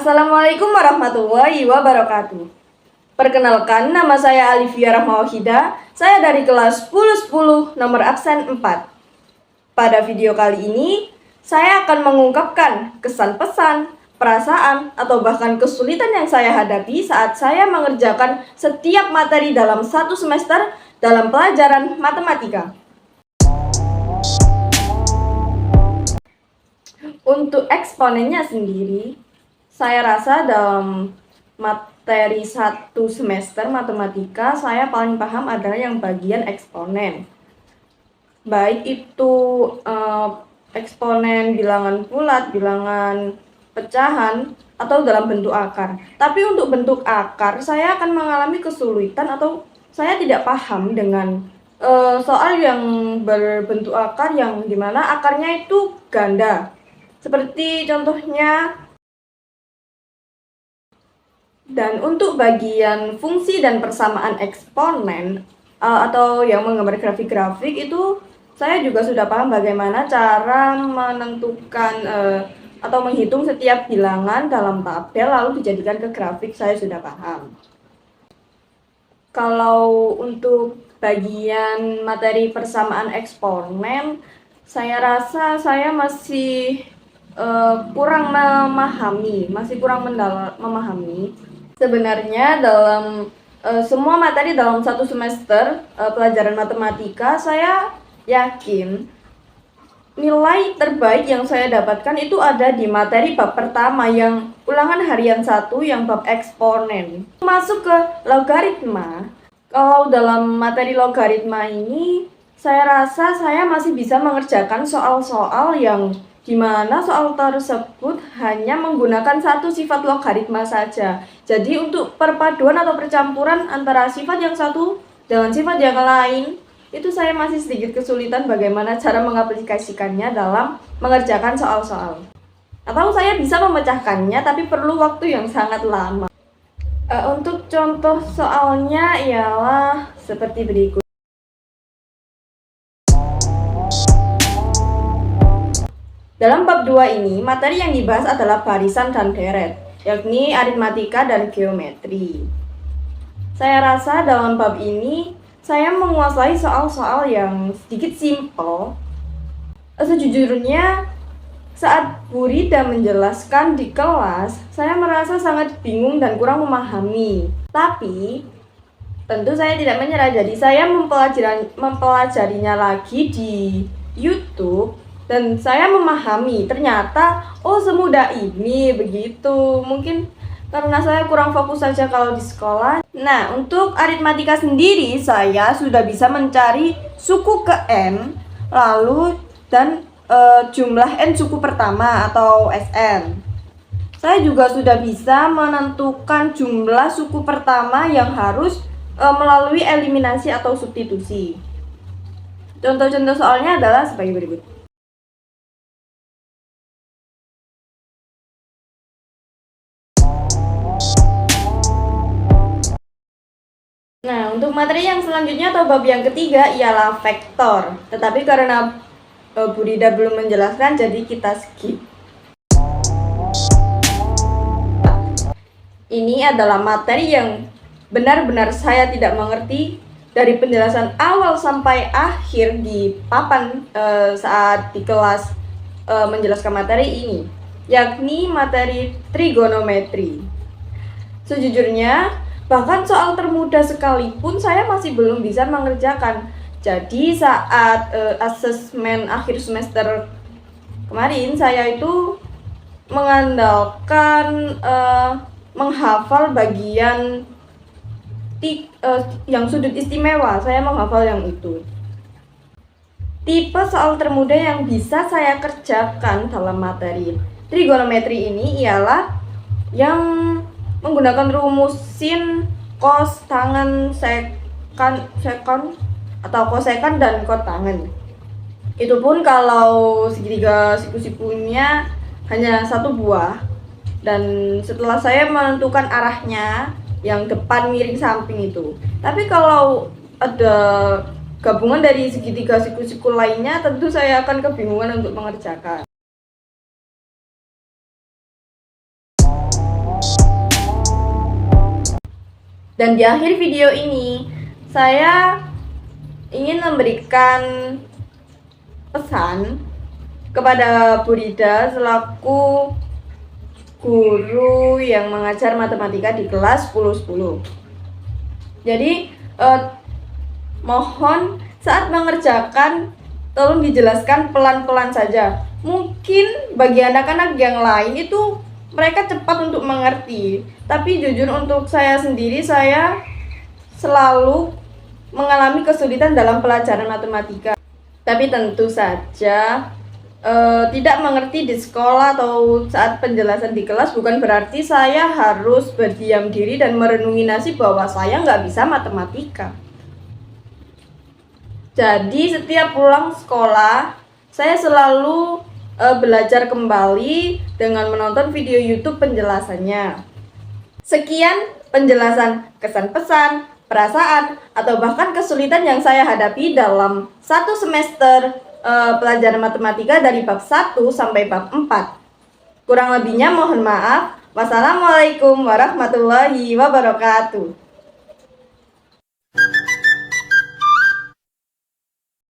Assalamualaikum warahmatullahi wabarakatuh. Perkenalkan, nama saya Alivia Rahmawahida. Saya dari kelas 1010 nomor absen 4. Pada video kali ini, saya akan mengungkapkan kesan-pesan, perasaan, atau bahkan kesulitan yang saya hadapi saat saya mengerjakan setiap materi dalam satu semester dalam pelajaran matematika. Untuk eksponennya sendiri, saya rasa dalam materi satu semester matematika saya paling paham adalah yang bagian eksponen. Baik itu eksponen bilangan bulat, bilangan pecahan, atau dalam bentuk akar. Tapi untuk bentuk akar saya akan mengalami kesulitan atau saya tidak paham dengan soal yang berbentuk akar yang dimana akarnya itu ganda. Seperti contohnya. Dan untuk bagian fungsi dan persamaan eksponen atau yang menggambar grafik-grafik itu saya juga sudah paham bagaimana cara menentukan atau menghitung setiap bilangan dalam tabel lalu dijadikan ke grafik, saya sudah paham. Kalau untuk bagian materi persamaan eksponen, saya rasa saya masih kurang memahami. Sebenarnya dalam semua materi dalam satu semester pelajaran matematika, saya yakin nilai terbaik yang saya dapatkan itu ada di materi bab pertama yang ulangan harian 1 yang bab eksponen. Masuk ke logaritma, kalau dalam materi logaritma ini saya rasa saya masih bisa mengerjakan soal-soal yang dimana soal tersebut hanya menggunakan satu sifat logaritma saja. Jadi untuk perpaduan atau percampuran antara sifat yang satu dengan sifat yang lain, itu saya masih sedikit kesulitan bagaimana cara mengaplikasikannya dalam mengerjakan soal-soal. Atau saya bisa memecahkannya tapi perlu waktu yang sangat lama. Untuk contoh soalnya ialah seperti berikut. Dalam bab 2 ini, materi yang dibahas adalah barisan dan deret, yakni aritmatika dan geometri. Saya rasa dalam bab ini, saya menguasai soal-soal yang sedikit simpel. Sejujurnya, saat Bu Rida menjelaskan di kelas, saya merasa sangat bingung dan kurang memahami. Tapi, tentu saya tidak menyerah, jadi saya mempelajarinya lagi di YouTube. Dan saya memahami, ternyata semudah ini begitu. Mungkin karena saya kurang fokus saja kalau di sekolah. Nah, untuk aritmatika sendiri saya sudah bisa mencari suku ke N, lalu dan jumlah N suku pertama atau Sn. Saya juga sudah bisa menentukan jumlah suku pertama yang harus melalui eliminasi atau substitusi. Contoh-contoh soalnya adalah sebagai berikut. Nah, untuk materi yang selanjutnya atau bab yang ketiga ialah vektor. Tetapi karena Bu Rida belum menjelaskan, jadi kita skip. Ini adalah materi yang benar-benar saya tidak mengerti dari penjelasan awal sampai akhir di papan saat di kelas menjelaskan materi ini, yakni materi trigonometri. Sejujurnya, bahkan soal termudah sekalipun saya masih belum bisa mengerjakan. Jadi saat asesmen akhir semester kemarin, saya itu mengandalkan menghafal bagian yang sudut istimewa. Saya menghafal yang itu. Tipe soal termudah yang bisa saya kerjakan dalam materi trigonometri ini ialah yang menggunakan rumus sin, cos, tangen, sekon atau kosekan dan kotangen. Itu pun kalau segitiga siku-sikunya hanya satu buah. Dan setelah saya menentukan arahnya yang depan miring samping itu. Tapi kalau ada gabungan dari segitiga siku-siku lainnya, tentu saya akan kebingungan untuk mengerjakan. Dan di akhir video ini, saya ingin memberikan pesan kepada Bu Rida selaku guru yang mengajar matematika di kelas 10-10. Jadi, mohon saat mengerjakan tolong dijelaskan pelan-pelan saja. Mungkin bagi anak-anak yang lain itu mereka cepat untuk mengerti, tapi jujur untuk saya sendiri, saya selalu mengalami kesulitan dalam pelajaran matematika. Tapi tentu saja tidak mengerti di sekolah atau saat penjelasan di kelas bukan berarti saya harus berdiam diri dan merenungi nasib bahwa saya nggak bisa matematika. Jadi setiap pulang sekolah, saya selalu belajar kembali dengan menonton video YouTube penjelasannya. Sekian penjelasan kesan-pesan, perasaan, atau bahkan kesulitan yang saya hadapi dalam satu semester pelajaran matematika dari bab 1 sampai bab 4. Kurang lebihnya mohon maaf. Wassalamualaikum warahmatullahi wabarakatuh.